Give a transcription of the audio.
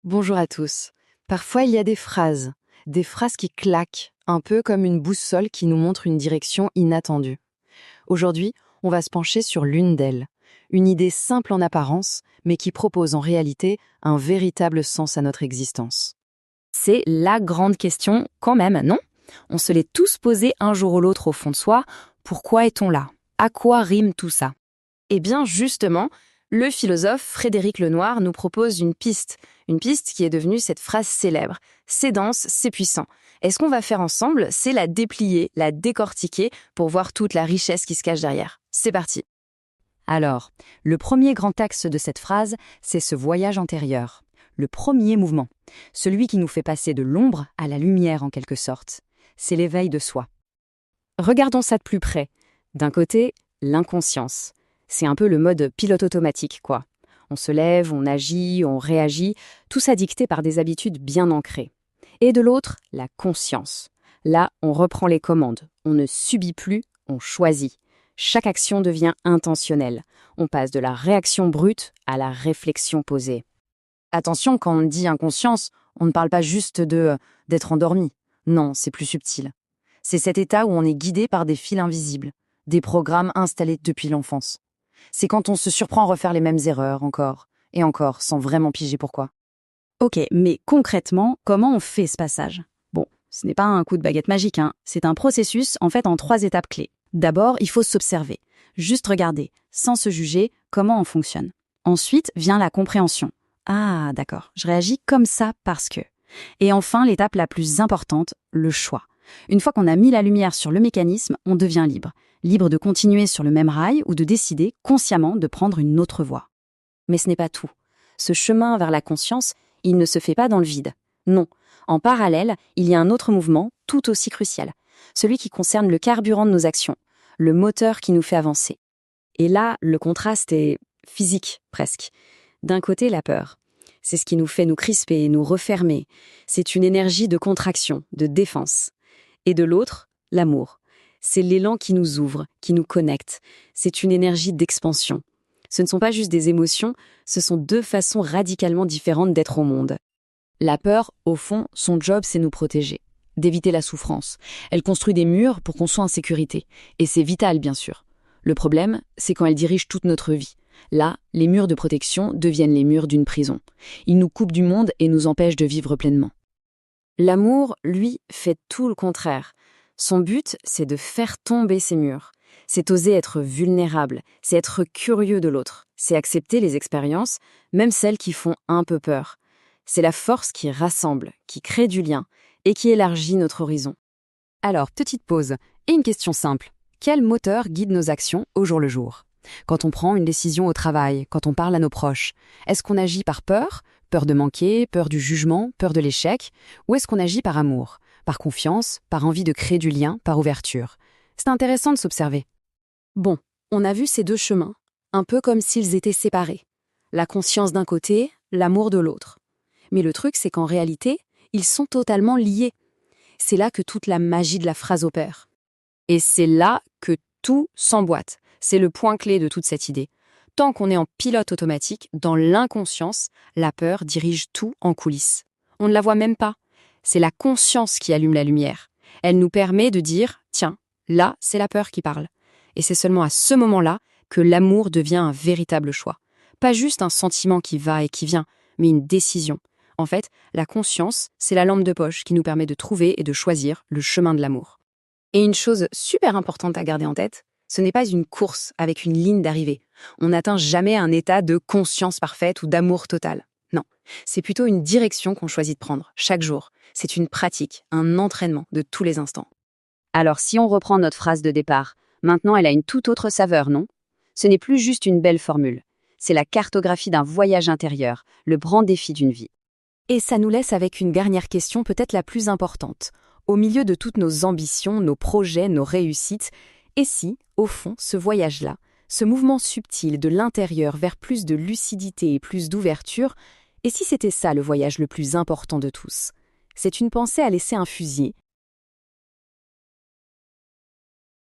Bonjour à tous. Parfois, il y a des phrases qui claquent, un peu comme une boussole qui nous montre une direction inattendue. Aujourd'hui, on va se pencher sur l'une d'elles, une idée simple en apparence, mais qui propose en réalité un véritable sens à notre existence. C'est la grande question quand même, non? On se l'est tous posé un jour ou l'autre au fond de soi. Pourquoi est-on là? À quoi rime tout ça? Eh bien, justement, le philosophe Frédéric Lenoir nous propose une piste qui est devenue cette phrase célèbre. C'est dense, c'est puissant. Et ce qu'on va faire ensemble, c'est la déplier, la décortiquer pour voir toute la richesse qui se cache derrière. C'est parti. Alors, le premier grand axe de cette phrase, c'est ce voyage antérieur. Le premier mouvement, celui qui nous fait passer de l'ombre à la lumière en quelque sorte. C'est l'éveil de soi. Regardons ça de plus près. D'un côté, l'inconscience. C'est un peu le mode pilote automatique, quoi. On se lève, on agit, on réagit, tout ça dicté par des habitudes bien ancrées. Et de l'autre, la conscience. Là, on reprend les commandes. On ne subit plus, on choisit. Chaque action devient intentionnelle. On passe de la réaction brute à la réflexion posée. Attention, quand on dit inconscience, on ne parle pas juste d'être endormi. Non, c'est plus subtil. C'est cet état où on est guidé par des fils invisibles, des programmes installés depuis l'enfance. C'est quand on se surprend à refaire les mêmes erreurs encore et encore, sans vraiment piger pourquoi. Ok, mais concrètement, comment on fait ce passage? Bon, ce n'est pas un coup de baguette magique, hein. C'est un processus en fait en 3 étapes clés. D'abord, il faut s'observer, juste regarder, sans se juger, comment on fonctionne. Ensuite vient la compréhension. Ah, d'accord, je réagis comme ça parce que. Et enfin, l'étape la plus importante, le choix. Une fois qu'on a mis la lumière sur le mécanisme, on devient libre. Libre de continuer sur le même rail ou de décider consciemment de prendre une autre voie. Mais ce n'est pas tout. Ce chemin vers la conscience, il ne se fait pas dans le vide. Non. En parallèle, il y a un autre mouvement tout aussi crucial. Celui qui concerne le carburant de nos actions, le moteur qui nous fait avancer. Et là, le contraste est physique, presque. D'un côté, la peur. C'est ce qui nous fait nous crisper, nous refermer. C'est une énergie de contraction, de défense. Et de l'autre, l'amour. C'est l'élan qui nous ouvre, qui nous connecte. C'est une énergie d'expansion. Ce ne sont pas juste des émotions, ce sont 2 façons radicalement différentes d'être au monde. La peur, au fond, son job, c'est nous protéger, d'éviter la souffrance. Elle construit des murs pour qu'on soit en sécurité. Et c'est vital, bien sûr. Le problème, c'est quand elle dirige toute notre vie. Là, les murs de protection deviennent les murs d'une prison. Ils nous coupent du monde et nous empêchent de vivre pleinement. L'amour, lui, fait tout le contraire. Son but, c'est de faire tomber ces murs. C'est oser être vulnérable, c'est être curieux de l'autre, c'est accepter les expériences, même celles qui font un peu peur. C'est la force qui rassemble, qui crée du lien et qui élargit notre horizon. Alors, petite pause et une question simple. Quel moteur guide nos actions au jour le jour? Quand on prend une décision au travail, quand on parle à nos proches, est-ce qu'on agit par peur? Peur de manquer, peur du jugement, peur de l'échec? Ou est-ce qu'on agit par amour, par confiance, par envie de créer du lien, par ouverture? C'est intéressant de s'observer. Bon, on a vu ces 2 chemins, un peu comme s'ils étaient séparés. La conscience d'un côté, l'amour de l'autre. Mais le truc, c'est qu'en réalité, ils sont totalement liés. C'est là que toute la magie de la phrase opère. Et c'est là que tout s'emboîte. C'est le point clé de toute cette idée. Tant qu'on est en pilote automatique, dans l'inconscience, la peur dirige tout en coulisses. On ne la voit même pas. C'est la conscience qui allume la lumière. Elle nous permet de dire « Tiens, là, c'est la peur qui parle ». Et c'est seulement à ce moment-là que l'amour devient un véritable choix. Pas juste un sentiment qui va et qui vient, mais une décision. En fait, la conscience, c'est la lampe de poche qui nous permet de trouver et de choisir le chemin de l'amour. Et une chose super importante à garder en tête, ce n'est pas une course avec une ligne d'arrivée. On n'atteint jamais un état de conscience parfaite ou d'amour total. Non, c'est plutôt une direction qu'on choisit de prendre chaque jour. C'est une pratique, un entraînement de tous les instants. Alors si on reprend notre phrase de départ, maintenant elle a une toute autre saveur, non? Ce n'est plus juste une belle formule. C'est la cartographie d'un voyage intérieur, le grand défi d'une vie. Et ça nous laisse avec une dernière question peut-être la plus importante. Au milieu de toutes nos ambitions, nos projets, nos réussites, et si, au fond, ce voyage-là, ce mouvement subtil de l'intérieur vers plus de lucidité et plus d'ouverture, et si c'était ça le voyage le plus important de tous? C'est une pensée à laisser infuser,